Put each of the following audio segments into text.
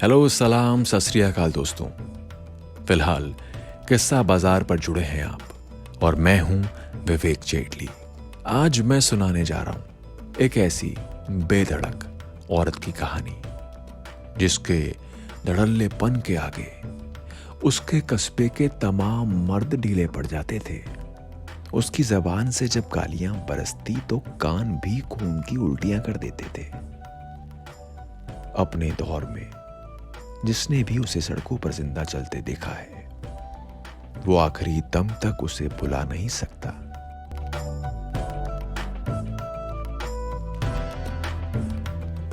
Hello, सलाम, सत श्री अकाल दोस्तों। फिलहाल किस्सा बाजार पर जुड़े हैं आप और मैं हूं विवेक जेटली। आज मैं सुनाने जा रहा हूं एक ऐसी बेधड़क औरत की कहानी जिसके धड़ल्लेपन के आगे उसके कस्बे के तमाम मर्द ढीले पड़ जाते थे। उसकी जबान से जब गालियां बरसती तो कान भी खून की उल्टियां कर देते थे। अपने दौर में जिसने भी उसे सड़कों पर जिंदा चलते देखा है वो आखिरी दम तक उसे भुला नहीं सकता।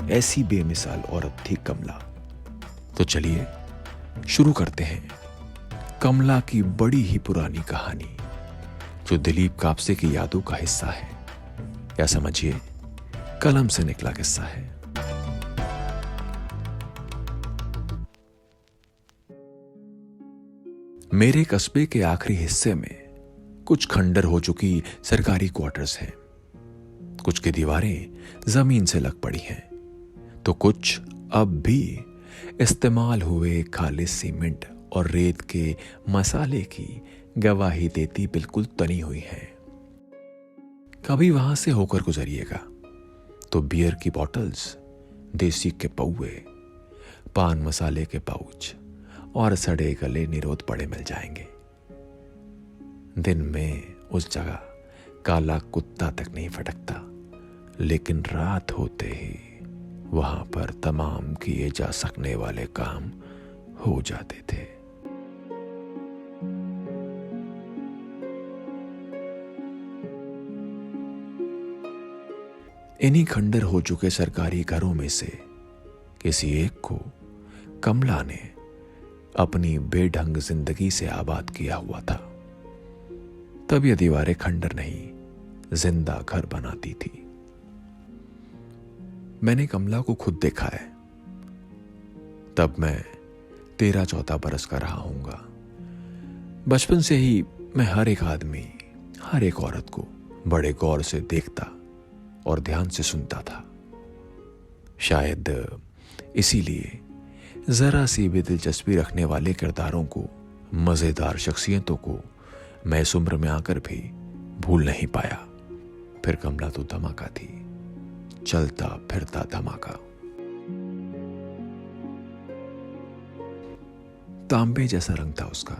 ऐसी बेमिसाल औरत थी कमला। तो चलिए शुरू करते हैं कमला की बड़ी ही पुरानी कहानी जो दिलीप कापसे की यादों का हिस्सा है, या समझिए कलम से निकला किस्सा है। मेरे कस्बे के आखिरी हिस्से में कुछ खंडर हो चुकी सरकारी क्वार्टर्स हैं। कुछ की दीवारें जमीन से लग पड़ी हैं तो कुछ अब भी इस्तेमाल हुए खालिस सीमेंट और रेत के मसाले की गवाही देती बिल्कुल तनी हुई हैं। कभी वहां से होकर गुजरिएगा तो बियर की बॉटल्स, देसी के पौवे, पान मसाले के पाउच और सड़े गले निरोध पड़े मिल जाएंगे। दिन में उस जगह काला कुत्ता तक नहीं फटकता, लेकिन रात होते ही वहां पर तमाम किए जा सकने वाले काम हो जाते थे। इन्हीं खंडर हो चुके सरकारी घरों में से किसी एक को कमला ने अपनी बेढंग जिंदगी से आबाद किया हुआ था। तब ये दीवारें खंडर नहीं जिंदा घर बनाती थी। मैंने कमला को खुद देखा है। तब मैं 13-14 बरस का रहा हूंगा। बचपन से ही मैं हर एक आदमी, हर एक औरत को बड़े गौर से देखता और ध्यान से सुनता था। शायद इसीलिए जरा सी भी दिलचस्पी रखने वाले किरदारों को, मजेदार शख्सियतों को मैं इस उम्र में आकर भी भूल नहीं पाया। फिर कमला तो धमाका थी, चलता फिरता धमाका। तांबे जैसा रंग था उसका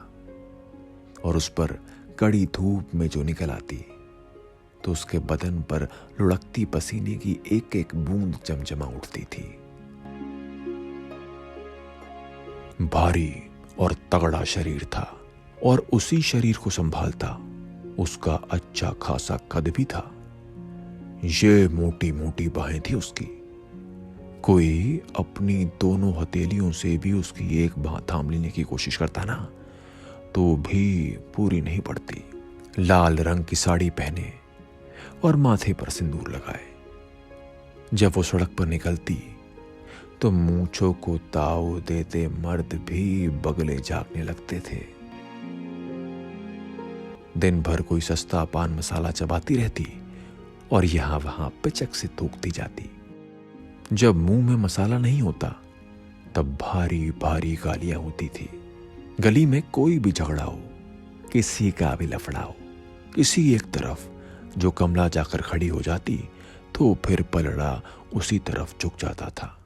और उस पर कड़ी धूप में जो निकल आती तो उसके बदन पर लुढ़कती पसीने की एक एक बूंद जमजमा उठती थी। भारी और तगड़ा शरीर था और उसी शरीर को संभालता उसका अच्छा खासा कद भी था। ये मोटी मोटी बाहें थी उसकी। कोई अपनी दोनों हथेलियों से भी उसकी एक बाह थाम लेने की कोशिश करता ना तो भी पूरी नहीं पड़ती। लाल रंग की साड़ी पहने और माथे पर सिंदूर लगाए जब वो सड़क पर निकलती तो मूंछों को ताव देते मर्द भी बगले झांकने लगते थे। दिन भर कोई सस्ता पान मसाला चबाती रहती और यहां वहां पिचक से थूकती जाती। जब मुंह में मसाला नहीं होता तब भारी भारी गालियां होती थी। गली में कोई भी झगड़ा हो, किसी का भी लफड़ा हो, किसी एक तरफ जो कमला जाकर खड़ी हो जाती तो फिर पलड़ा उसी तरफ झुक जाता था।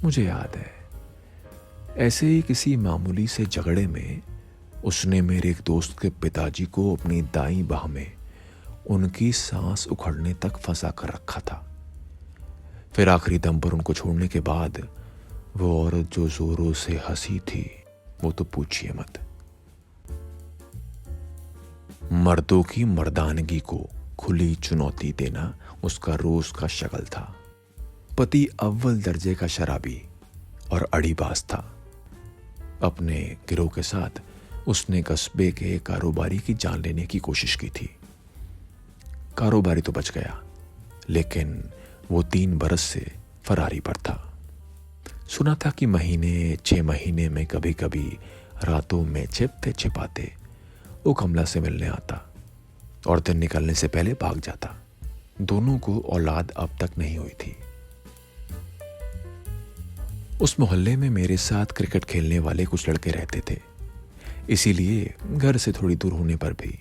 मुझे याद है ऐसे ही किसी मामूली से झगड़े में उसने मेरे एक दोस्त के पिताजी को अपनी दाईं बाह में उनकी सांस उखड़ने तक फंसा कर रखा था। फिर आखिरी दम पर उनको छोड़ने के बाद वो औरत जो जोरों से हंसी थी वो तो पूछिए मत। मर्दों की मर्दानगी को खुली चुनौती देना उसका रोज का शगल था। पति अव्वल दर्जे का शराबी और अड़ीबाज था। अपने गिरोह के साथ उसने कस्बे के कारोबारी की जान लेने की कोशिश की थी। कारोबारी तो बच गया, लेकिन वो 3 बरस से फरारी पर था। सुना था कि 6 महीने में कभी कभी रातों में छिपते छिपाते वो कमला से मिलने आता और दिन निकलने से पहले भाग जाता। दोनों को औलाद अब तक नहीं हुई थी। उस मोहल्ले में मेरे साथ क्रिकेट खेलने वाले कुछ लड़के रहते थे, इसीलिए घर से थोड़ी दूर होने पर भी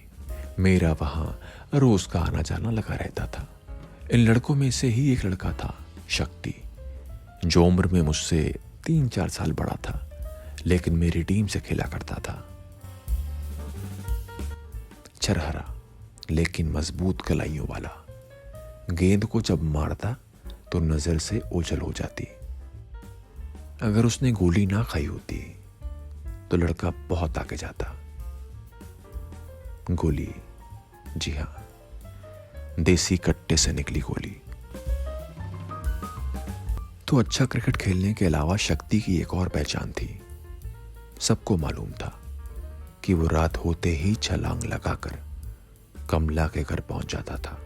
मेरा वहां रोज का आना जाना लगा रहता था। इन लड़कों में से ही एक लड़का था, शक्ति, जो उम्र में मुझसे 3-4 साल बड़ा था, लेकिन मेरी टीम से खेला करता था। छरहरा लेकिन मजबूत कलाइयों वाला, गेंद को जब मारता तो नजर से ओझल हो जाती। अगर उसने गोली ना खाई होती तो लड़का बहुत आगे जाता। गोली, जी हां, देसी कट्टे से निकली गोली। तो अच्छा क्रिकेट खेलने के अलावा शक्ति की एक और पहचान थी। सबको मालूम था कि वो रात होते ही छलांग लगाकर कमला के घर पहुंच जाता था।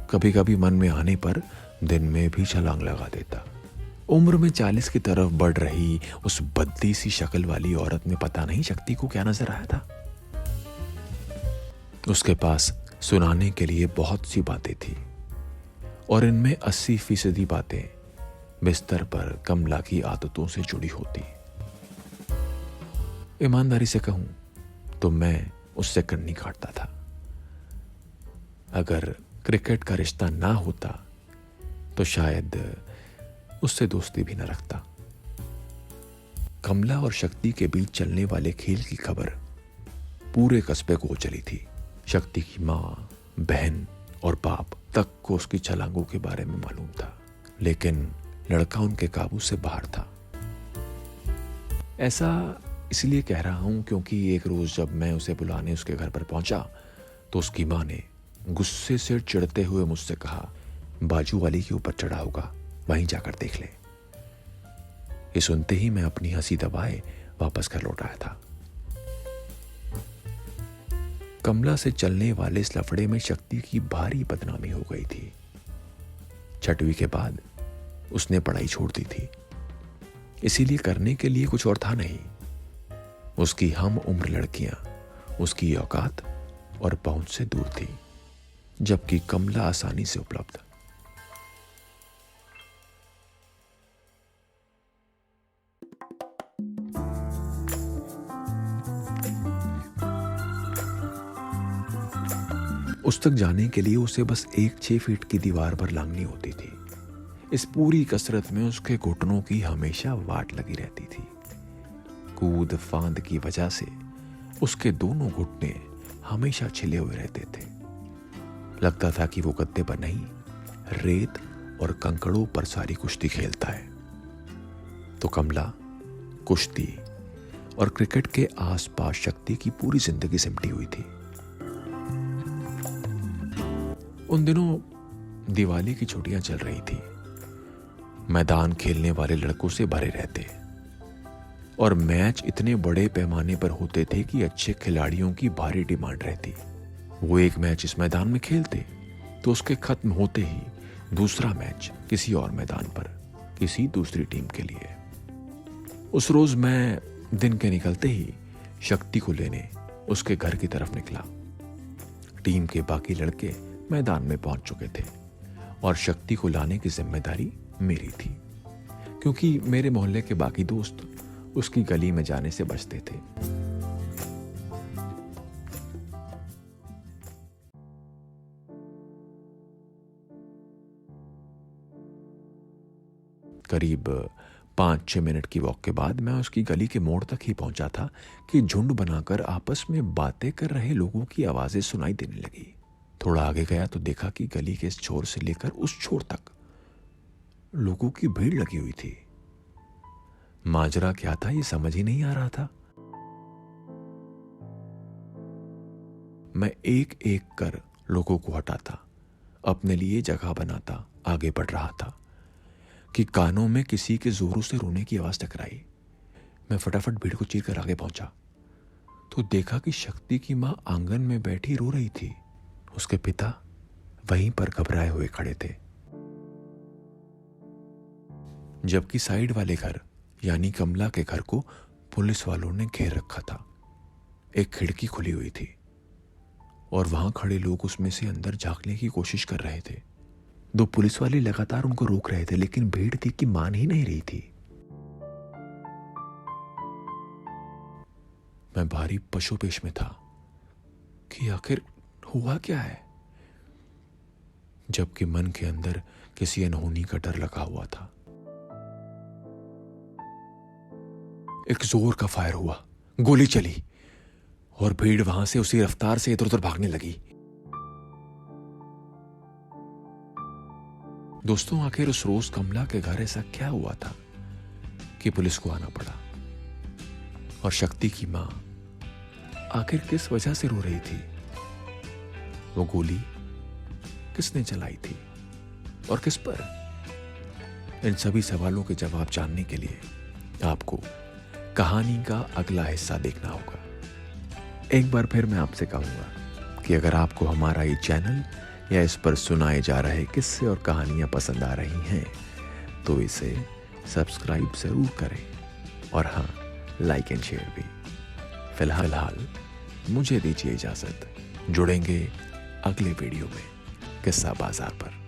कभी कभी मन में आने पर दिन में भी छलांग लगा देता। उम्र में 40 की तरफ बढ़ रही उस बद्दी सी शक्ल वाली औरत में पता नहीं शक्ति को क्या नजर आया था। उसके पास सुनाने के लिए बहुत सी बातें थी और इनमें 80% बातें बिस्तर पर कमला की आदतों से जुड़ी होती। ईमानदारी से कहूं तो मैं उससे कन्नी काटता था। अगर क्रिकेट का रिश्ता ना होता तो शायद उससे दोस्ती भी न रखता। कमला और शक्ति के बीच चलने वाले खेल की खबर पूरे कस्बे को चली थी। शक्ति की माँ, बहन और बाप तक को उसकी छलांगों के बारे में मालूम था, लेकिन लड़का उनके काबू से बाहर था। ऐसा इसलिए कह रहा हूं क्योंकि एक रोज जब मैं उसे बुलाने उसके घर पर पहुंचा तो उसकी माँ ने गुस्से से चिढ़ते हुए मुझसे कहा, बाजू वाली के ऊपर चढ़ा होगा, वहीं जाकर देख ले। ये सुनते ही मैं अपनी हंसी दबाए वापस घर लौट आया था। कमला से चलने वाले इस लफड़े में शक्ति की भारी बदनामी हो गई थी। 6वीं के बाद उसने पढ़ाई छोड़ दी थी, इसीलिए करने के लिए कुछ और था नहीं। उसकी हम उम्र लड़कियां उसकी औकात और पहुंच से दूर थी, जबकि कमला आसानी से उपलब्ध। उस तक जाने के लिए उसे बस एक 6 फीट की दीवार पर लांघनी होती थी। इस पूरी कसरत में उसके घुटनों की हमेशा वाट लगी रहती थी। कूद फांद की वजह से उसके दोनों घुटने हमेशा छिले हुए रहते थे। लगता था कि वो गद्दे पर नहीं, रेत और कंकड़ों पर सारी कुश्ती खेलता है। तो कमला, कुश्ती और क्रिकेट के आसपास शक्ति की पूरी जिंदगी सिमटी हुई थी। उन दिनों दिवाली की छुट्टियां चल रही थी। मैदान खेलने वाले लड़कों से भरे रहते और मैच इतने बड़े पैमाने पर होते थे कि अच्छे खिलाड़ियों की भारी डिमांड रहती। वो एक मैच इस मैदान में खेलते तो उसके खत्म होते ही दूसरा मैच किसी और मैदान पर किसी दूसरी टीम के लिए। उस रोज मैं दिन के निकलते ही शक्ति को लेने उसके घर की तरफ निकला। टीम के बाकी लड़के मैदान में पहुंच चुके थे और शक्ति को लाने की जिम्मेदारी मेरी थी, क्योंकि मेरे मोहल्ले के बाकी दोस्त उसकी गली में जाने से बचते थे। करीब 5-6 मिनट की वॉक के बाद मैं उसकी गली के मोड़ तक ही पहुंचा था कि झुंड बनाकर आपस में बातें कर रहे लोगों की आवाजें सुनाई देने लगी। थोड़ा आगे गया तो देखा कि गली के इस छोर से लेकर उस छोर तक लोगों की भीड़ लगी हुई थी। माजरा क्या था ये समझ ही नहीं आ रहा था। मैं एक एक कर लोगों को हटाता, अपने लिए जगह बनाता आगे बढ़ रहा था कि कानों में किसी के जोरों से रोने की आवाज टकराई। मैं फटाफट भीड़ को चीर कर आगे पहुंचा तो देखा कि शक्ति की मां आंगन में बैठी रो रही थी। उसके पिता वहीं पर घबराए हुए खड़े थे, जबकि साइड वाले घर यानी कमला के घर को पुलिस वालों ने घेर रखा था। एक खिड़की खुली हुई थी और वहां खड़े लोग उसमें से अंदर झांकने की कोशिश कर रहे थे। 2 पुलिस वाले लगातार उनको रोक रहे थे, लेकिन भीड़ थी कि मान ही नहीं रही थी। मैं भारी पशुपेश में था कि आखिर हुआ क्या है, जबकि मन के अंदर किसी अनहोनी का डर लगा हुआ था। एक जोर का फायर हुआ, गोली चली और भीड़ वहां से उसी रफ्तार से इधर उधर भागने लगी। दोस्तों, आखिर उस रोज कमला के घर ऐसा क्या हुआ था कि पुलिस को आना पड़ा? और शक्ति की मां आखिर किस वजह से रो रही थी? वो गोली किसने चलाई थी और किस पर? इन सभी सवालों के जवाब जानने के लिए आपको कहानी का अगला हिस्सा देखना होगा। एक बार फिर मैं आपसे कहूंगा कि अगर आपको हमारा ये चैनल या इस पर सुनाए जा रहे किस्से और कहानियां पसंद आ रही हैं तो इसे सब्सक्राइब जरूर करें और हाँ, लाइक एंड शेयर भी। फिलहाल मुझे दीजिए इजाजत। जुड़ेंगे अगले वीडियो में किस्सा बाजार पर।